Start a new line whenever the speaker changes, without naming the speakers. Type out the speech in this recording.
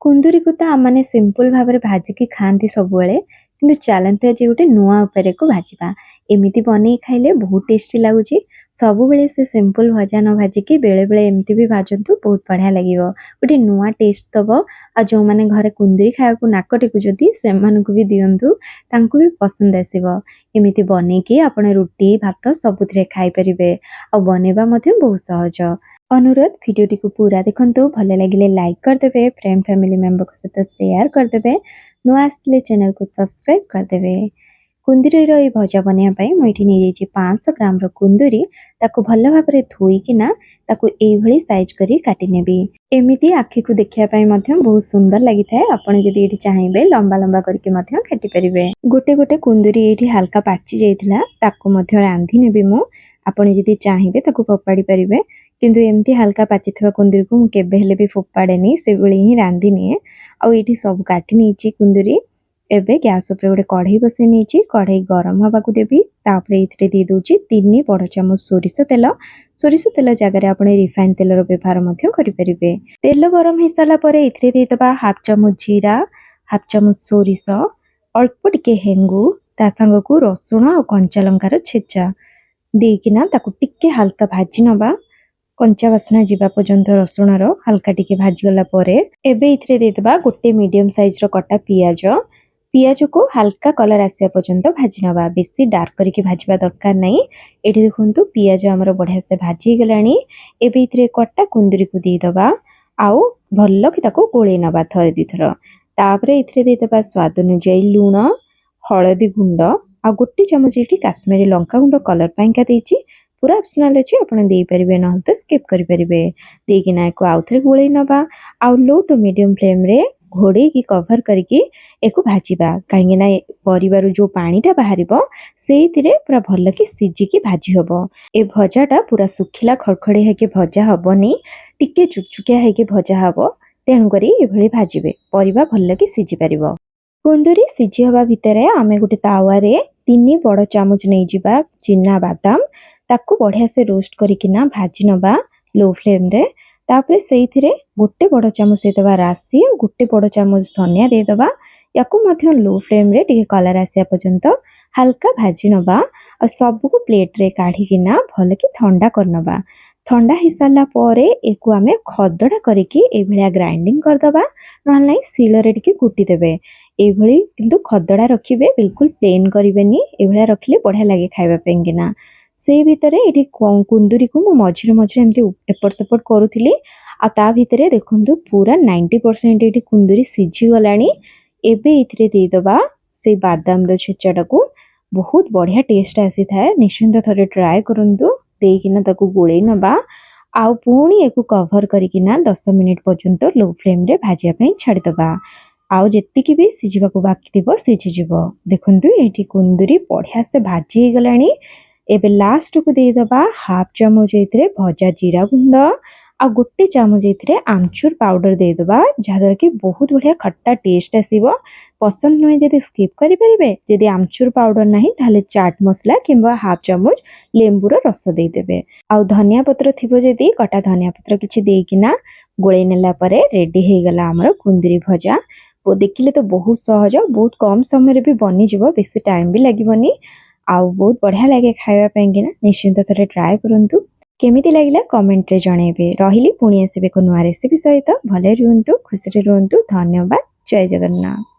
कुंदूरी को तो आम सिंपल भाव में भाजिकी खाती सब बेले किंतु चलते आज गोटे नुआ उपाय को भाजपा एमती बन खाइले बहुत टेस्टी लगुच सब बेले से सिंपल भजा न भाजिकी बेले बेले एमती भी भाजतु बहुत बढ़िया लगे गोटे नुआ टेस्ट दब आ जो मैंने घरे कुंदूरी खाया नाक टेकुचती से भी दिंतु तांकु भी पसंद आसो एमती बनईकि आपण रुटी भात सबुथ खाईपर आ बनवा बहुत सहज। अनुरोध भिडियोटी को पूरा देखंतु भल लगे लाइक करदे फ्रेंड फैमिली मेंबर सहित शेयर करदे नुआ आसले चैनल को सब्सक्राइब करदे। कुंदूरी रो भजा बनवाई मुझे नहीं 500 ग्राम कुंदूरी ताको भल भाव में धोईकिना ताको एभली साइज करी काटी नेबी एमिति आखि को देखिया बहुत सुंदर लगी थाए। आपण जदि एठी चाहिबे लंबा लंबा करके मध्य काटी परिबे। गोटे गोटे कुंदूरी एठी हल्का पाची जाइथिला ताको मध्य रांधी नेबी मु आपण जदि चाहिबे ताको फोपाड़ी परिबे किंतु एमती हल्का पाचिथिबा कुंदूरी को मु केबे हेले भी फोपाड़ेनी से बेले ही रांधी निए। आ एठी सब काटी नीची कुंदूरी एबे गैस ऊपर गोटे कढ़ई बसई नहीं कढ़ई गरम हवा को देवी तापर ये दे दूची 3 बड़ चामच सोरिष तेल जगह आप रिफाइन तेल व्यवहार करें। तेल गरम हो सारा पर देदेबा हाफ चामच जीरा हाफ चामच सोरिष अल्प टिके हेंगु ता संग को रसुण और कंचा लंकार छेचा देकिना ताकू टिके हल्का भाजी नबा कंचा बासना जीवा पर्यंत रसुण रो हल्का टिके भाजी गला परे एबे इथरे देदेबा गोटे मीडियम साइज रो कटा पियाज को हल्का कलर आसिया पर्यंत भाजी नबा बेसी डार्क करके भाजवा दरकार नहीं। एठी देखंतु पियाज हमर बढ़िया से भाजी गलानी एबे इथरे कटा कुंदूरी को दे दबा आउ भल्लो कि ताको गोळे नबा थरे दी थर तापरे इथरे दे दबा स्वाद अनुसार लूण हळदी गुंड आ गोटे चमच एठी काश्मीरी लंका गुंड कलर पाइका देछि पूरा ऑप्शनल अछि आपण देई परिबे न तो स्किप करि परिबे देकिना को आउथरे गोळे नबा आ लो टू मीडियम फ्लेम रे घोड़े की कवर करके एको भाजीबा कहीं ना परिवार जो पानीटा बाहर से पूरा भल के सीझिकी भाजी हम ए भजाटा पूरा सुखिला खड़खड़े है भजा हेनी टिके चुकचुकिया है भजा हम तेणुक ये भाजबे परिवा भल के सीझी पार। कुंदूरी सीझी हवा भितर आम गोटे तावारे 3 बड़ चामच नहीं जावा चिना बादाम ताकू बढ़िया से रोस्ट करकिना भाजी नबा लो फ्लेम रे तापरे से गोटे बड़ चामच देदबा राशि और गोटे बड़ चामच धनिया देदबा याकू मध्य लो फ्लेम रे टिके कलर आसिया पर्यंत हल्का भाजी नबा और सबको प्लेट रे काढ़िकिना भल के ठंडा करनबा ठंडा हो सारा पर एक आम खदड़ा करके एभलिया ग्राइंडिंग करदबा नहले नहीं शिଳରେ टिके कुटी देबे एभली किंतु खदड़ा रखिबे बिल्कुल प्लेन करिवेनी एभलिया रखिले बढ़िया लागे खाइबा पेंगिना से भितरे एठी कुंदूरी को मझिरे मझिरे एमती एपट सेपट करूथिली आ ता भितरे देखंतु पूरा 90% एठी कुंदूरी सीझी गलानी एबे इथरे दे दबा से बादाम रो छेचाटा को बहुत बढ़िया टेस्ट आसी थाए निश्चिंत थरे ट्राई करंतु देकिना ताकू गोळे नबा आ पुणी एको कवर करिकिना 10 मिनिट पर्यंत लो फ्लेम रे भाजिया पई छाडी दबा आउ जेतिकी भी सीझिबा को बाकी थिबो सीझी जिवो। देखंतु एठी कुंदूरी बढ़िया से भाजी हे गलानी एबे लास्ट को दे दबा हाफ चामच एथरे भजा जीरा गुंड आ गोटे चामच एथरे आमचूर पाउडर दे दबा जहाद्वारा कि बहुत बढ़िया खट्टा टेस्ट आसीबो। पसंद नुहे जदि स्किप करि परिबे जदि आमचूर पाउडर नाही ताले चाट मसला किंबा हाफ चामच लेंबूर रस दे देबे आ धनिया पत्र थिबो जदि कटा धनिया पत्र किछि देकिना गोळे नेला परे रेडी हे गला हमर कुंदूरी भजा। वो देखिले तो बहुत सहज बहुत कम समय भी बनी जिवो बेसी टाइम भी लागिबनी आउ बहुत बढ़िया लगे खाइबा पेंगिना निश्चिंत थरे ट्राई करंतु केमिति लागिला कमेंट रे जणेबे। रहिली पुणी आसीबे को नुआ रेसिपी सहित भले रुहंतु खुशी रे रुहंतु। धन्यवाद। जय जगन्नाथ।